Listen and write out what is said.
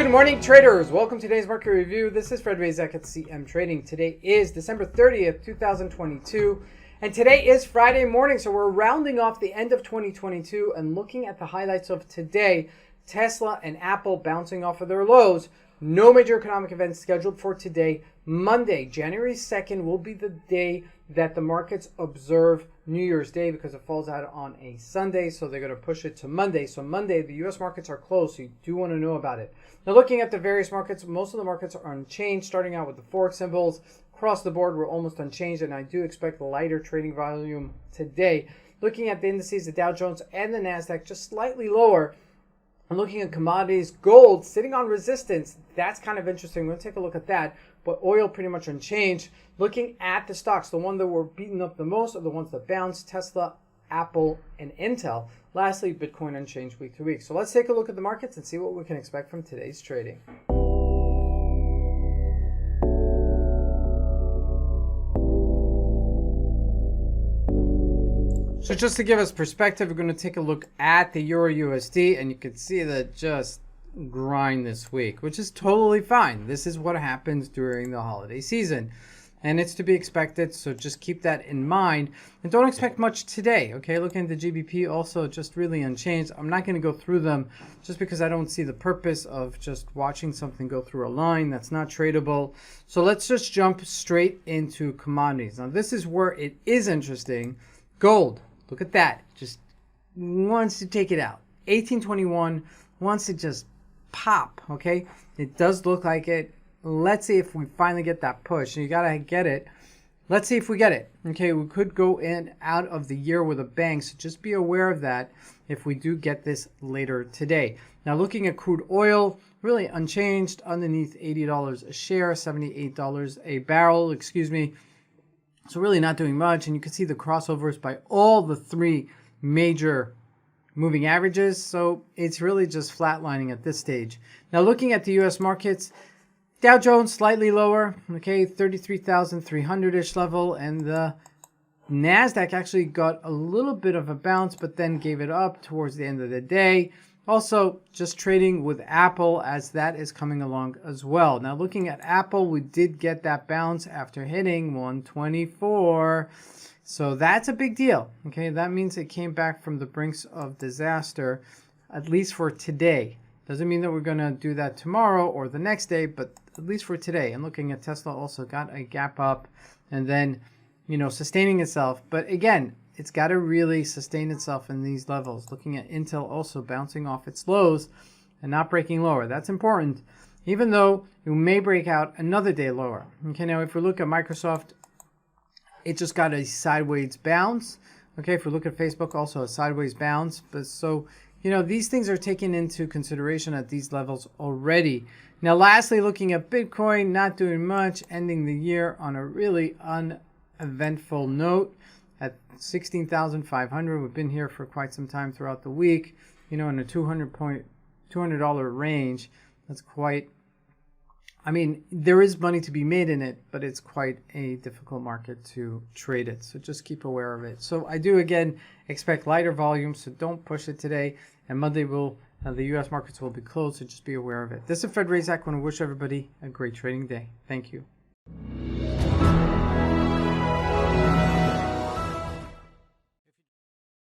Good morning, traders. Welcome to today's market review. This is Fred Razak at CMTrading. Today is December 30th, 2022, and today is Friday morning, so we're rounding off the end of 2022 and looking at the highlights of today. Tesla and Apple bouncing off of their lows. No major economic events scheduled for today. Monday, January 2nd, will be the day that the markets observe New Year's Day because it falls out on a Sunday, so they're going to push it to Monday. So Monday, the U.S. markets are closed, so you do want to know about it. Now, looking at the various markets, most of the markets are unchanged, starting out with the Forex symbols. Across the board, we're almost unchanged, and I do expect lighter trading volume today. Looking at the indices, the Dow Jones and the NASDAQ just slightly lower. I'm looking at commodities, gold sitting on resistance. That's kind of interesting. We're going to take a look at that. But oil pretty much unchanged. Looking at the stocks, the one that were beaten up the most are the ones that bounced: Tesla, Apple, and Intel. Lastly, Bitcoin unchanged week to week. So let's take a look at the markets and see what we can expect from today's trading. So just to give us perspective, we're going to take a look at the Euro USD, and you can see that just grind this week, which is totally fine. This is what happens during the holiday season, and it's to be expected, so just keep that in mind and don't expect much today. Okay, looking at the GBP, also just really unchanged. I'm not going to go through them just because I don't see the purpose of just watching something go through a line that's not tradable. So let's just jump straight into commodities. Now this is where it is interesting. Gold, look at that, just wants to take it out. 1821 wants to just pop. Okay, it does look like it. Let's see if we finally get that push. You gotta get it. Let's see if we get it. Okay, we could go in out of the year with a bang, so just be aware of that if we do get this later today. Now looking at crude oil, really unchanged underneath $80 a share, $78 a barrel, excuse me. So really not doing much, and you can see the crossovers by all the three major moving averages, so it's really just flatlining at this stage. Now looking at the US markets, Dow Jones slightly lower, okay, 33,300-ish level, and the NASDAQ actually got a little bit of a bounce, but then gave it up towards the end of the day. Also, just trading with Apple as that is coming along as well. Now looking at Apple, we did get that bounce after hitting 124. So that's a big deal. Okay, that means it came back from the brinks of disaster, at least for today. Doesn't mean that we're going to do that tomorrow or the next day, but at least for today. And looking at Tesla, also got a gap up and then, sustaining itself. But again, it's got to really sustain itself in these levels. Looking at Intel, also bouncing off its lows and not breaking lower. That's important, even though it may break out another day lower. Okay, now if we look at Microsoft, it just got a sideways bounce. Okay, if we look at Facebook, also a sideways bounce. But so, these things are taken into consideration at these levels already. Now, lastly, looking at Bitcoin, not doing much, ending the year on a really uneventful note at 16,500. We've been here for quite some time throughout the week, in a $200 range. That's quite, there is money to be made in it, but it's quite a difficult market to trade it. So just keep aware of it. So I do, again, expect lighter volumes, so don't push it today. And Monday, the U.S. markets will be closed, so just be aware of it. This is Fred Razak. I want to wish everybody a great trading day. Thank you.